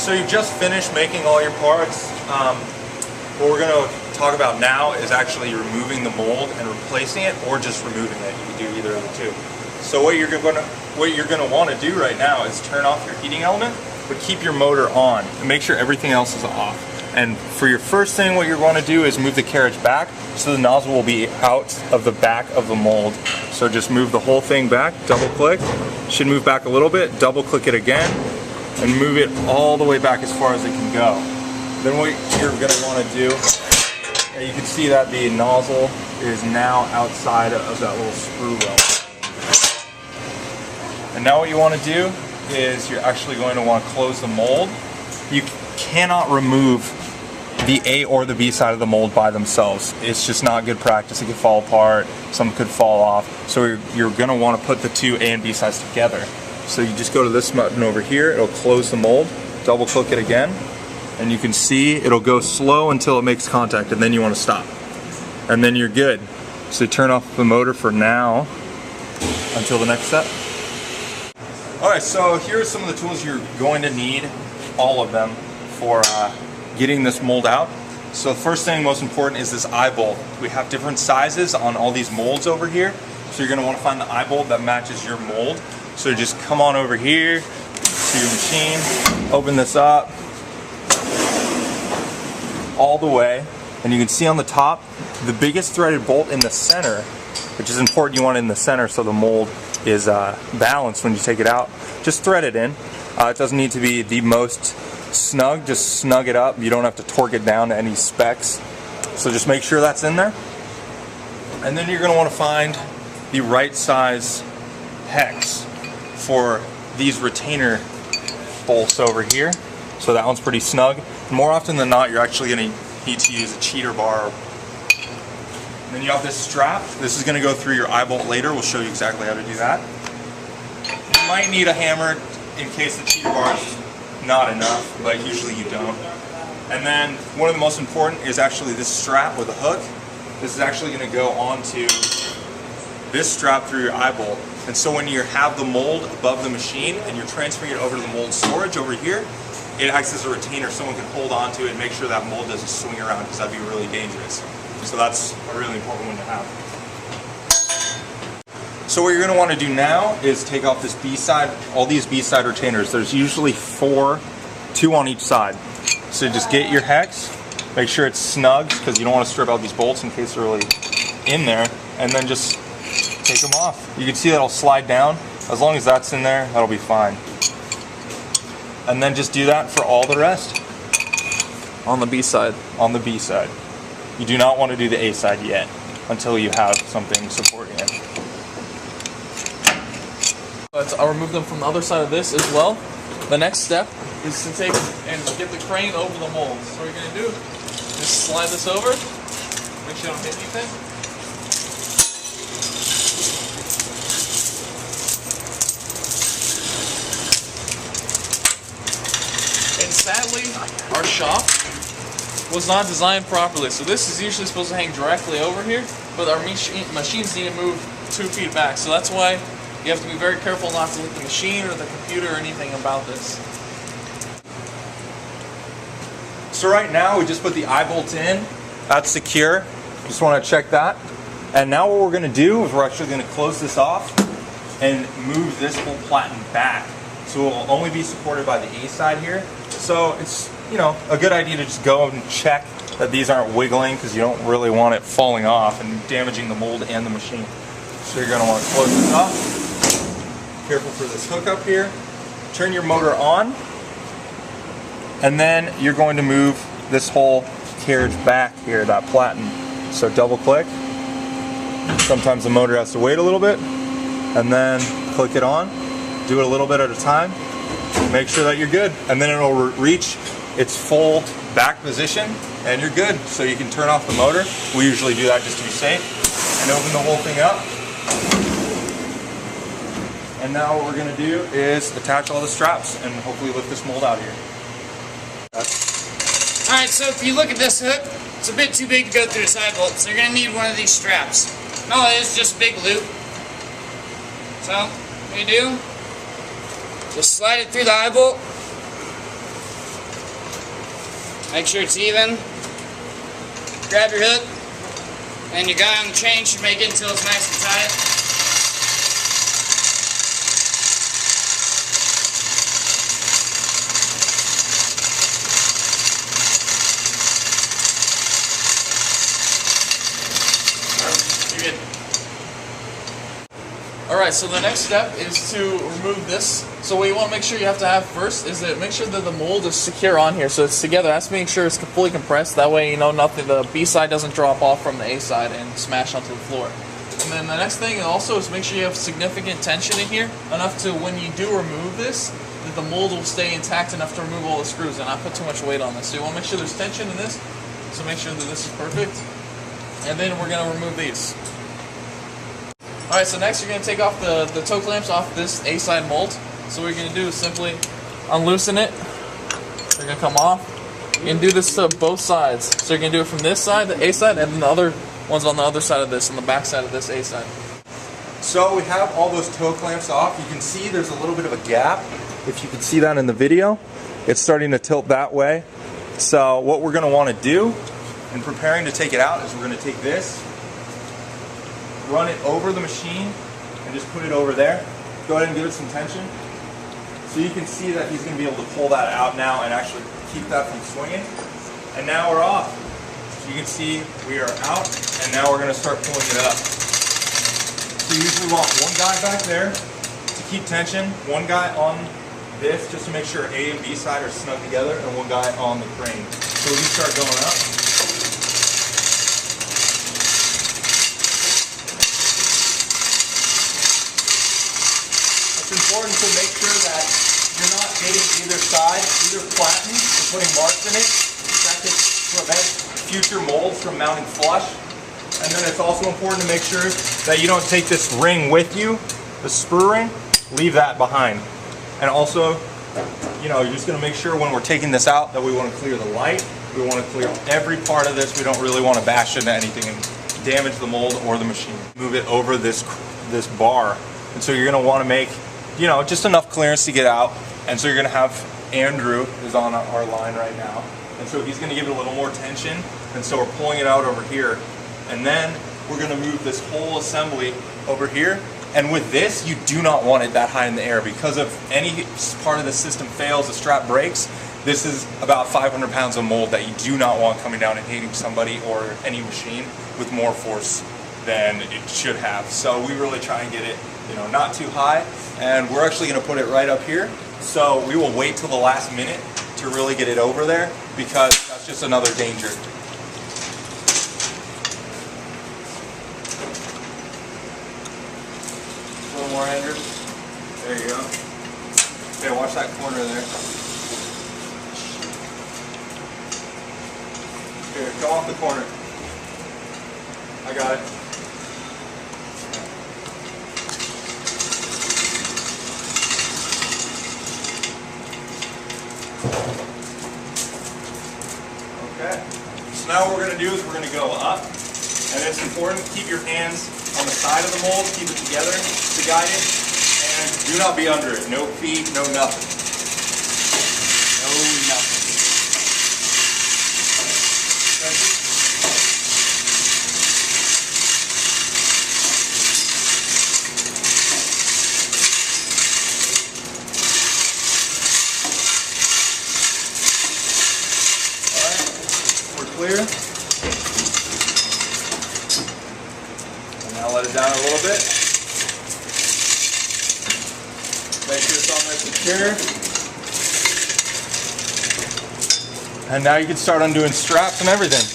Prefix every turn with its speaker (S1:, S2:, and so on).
S1: So you've just finished making all your parts. What we're going to talk about now is actually removing the mold and replacing it, or just removing it. You can do either of the two. So what you're going to want to do right now is turn off your heating element, but keep your motor on and make sure everything else is off. And for your first thing, what you're going to do is move the carriage back so the nozzle will be out of the back of the mold. So just move the whole thing back, double click, should move back a little bit, double click it again, and move it all the way back as far as it can go. Then what you're going to want to do, you can see that the nozzle is now outside of that little sprue well. And now what you want to do is you're actually going to want to close the mold. You cannot remove the A or the B side of the mold by themselves. It's just not good practice. It could fall apart, some could fall off. So you're going to want to put the two A and B sides together. So you just go to this button over here, it'll close the mold, double click it again, and you can see it'll go slow until it makes contact, and then you want to stop. And then you're good. So you turn off the motor for now until the next step. Alright, so here are some of the tools you're going to need, all of them, for getting this mold out. So the first thing, most important, is this eye bolt. We have different sizes on all these molds over here, so you're going to want to find the eye bolt that matches your mold. So just come on over here to your machine, open this up all the way, and you can see on the top the biggest threaded bolt in the center, which is important. You want it in the center so the mold is balanced when you take it out. Just thread it in. It doesn't need to be the most snug, just snug it up. You don't have to torque it down to any specs. So just make sure that's in there. And then you're going to want to find the right size hex for these retainer bolts over here. So that one's pretty snug. More often than not, you're actually going to need to use a cheater bar. And then you have this strap. This is going to go through your eye bolt later. We'll show you exactly how to do that. You might need a hammer in case the cheater bar is not enough, but usually you don't. And then one of the most important is actually this strap with a hook. This is actually going to go onto this strap through your eye bolt. And so when you have the mold above the machine and you're transferring it over to the mold storage over here, it acts as a retainer. Someone can hold onto it and make sure that mold doesn't swing around, because that'd be really dangerous. So that's a really important one to have. So what you're going to want to do now is take off this B side, all these B side retainers. There's usually 4, 2 on each side. So just get your hex, make sure it's snug, because you don't want to strip out these bolts in case they're really in there, and then just take them off. You can see that'll slide down. As long as that's in there, that'll be fine. And then just do that for all the rest.
S2: On the B side.
S1: On the B side. You do not want to do the A side yet, until you have something supporting it.
S2: I'll remove them from the other side of this as well. The next step is to take and get the crane over the mold. So what you're going to do is just slide this over, make sure you don't hit anything. And sadly, our shop was not designed properly. So this is usually supposed to hang directly over here, but our machines need to move 2 feet back. So that's why you have to be very careful not to hit the machine or the computer or anything about this.
S1: So right now we just put the eye bolt in. That's secure. Just want to check that. And now what we're going to do is we're actually going to close this off and move this whole platen back. So it will only be supported by the A side here. So it's, you know, a good idea to just go and check that these aren't wiggling, because you don't really want it falling off and damaging the mold and the machine. So you're going to want to close this off. Careful for this hook up here. Turn your motor on, and then you're going to move this whole carriage back here, that platen. So double click. Sometimes the motor has to wait a little bit, and then click it on. Do it a little bit at a time. Make sure that you're good, and then it'll reach its full back position, and you're good. So you can turn off the motor. We usually do that just to be safe, and open the whole thing up. And now what we're going to do is attach all the straps and hopefully lift this mold out here.
S3: Alright, so if you look at this hook, it's a bit too big to go through this eye bolt, so you're going to need one of these straps. No, it is just a big loop. So, what you do, just slide it through the eye bolt, Make sure it's even. Grab your hook, and your guy on the chain should make it until it's nice and tight.
S2: Alright, so the next step is to remove this. So what you want to make sure you have to have first is that make sure that the mold is secure on here. So it's together. That's making sure it's fully compressed. That way, you know, nothing, the B side doesn't drop off from the A side and smash onto the floor. And then the next thing also is make sure you have significant tension in here, enough to when you do remove this, that the mold will stay intact enough to remove all the screws and not put too much weight on this. So you want to make sure there's tension in this. So make sure that this is perfect. And then we're going to remove these. Alright, so next you're going to take off the toe clamps off this A-side mold. So what you're going to do is simply unloosen it. They're going to come off. You're going to do this to both sides. So you're going to do it from this side, the A-side, and then the other one's on the other side of this, on the back side of this A-side.
S1: So we have all those toe clamps off. You can see there's a little bit of a gap. If you can see that in the video, it's starting to tilt that way. So what we're going to want to do in preparing to take it out is we're going to take this, run it over the machine, and just put it over there. Go ahead and give it some tension. So you can see that he's going to be able to pull that out now and actually keep that from swinging. And now we're off. You can see we are out, and now we're going to start pulling it up. So you usually want one guy back there to keep tension, one guy on this just to make sure A and B side are snug together, and one guy on the crane. So we can start going up. It's important to make sure that you're not hitting either side, either flattening or putting marks in it. That could prevent future molds from mounting flush. And then it's also important to make sure that you don't take this ring with you, the sprue ring, leave that behind. And also, you know, you're just going to make sure when we're taking this out that we want to clear the light, we want to clear every part of this. We don't really want to bash into anything and damage the mold or the machine. Move it over this bar. And so you're going to want to make, you know, just enough clearance to get out. And so you're going to have Andrew is on our line right now. And so he's going to give it a little more tension. And so we're pulling it out over here. And then we're going to move this whole assembly over here. And with this, you do not want it that high in the air, because if any part of the system fails, the strap breaks, this is about 500 pounds of mold that you do not want coming down and hitting somebody or any machine with more force than it should have. So we really try and get it, you know, not too high. And we're actually going to put it right up here. So we will wait till the last minute to really get it over there, because that's just another danger. A little more, Andrew. There you go. Okay, watch that corner there. Here, come off the corner. I got it. Okay. So now what we're going to do is we're going to go up. And it's important to keep your hands on the side of the mold, keep it together to guide it, and do not be under it. No feet, no nothing. No nothing. Alright, we're clear. Now let it down a little bit. Make sure it's on there secure. And now you can start undoing straps and everything.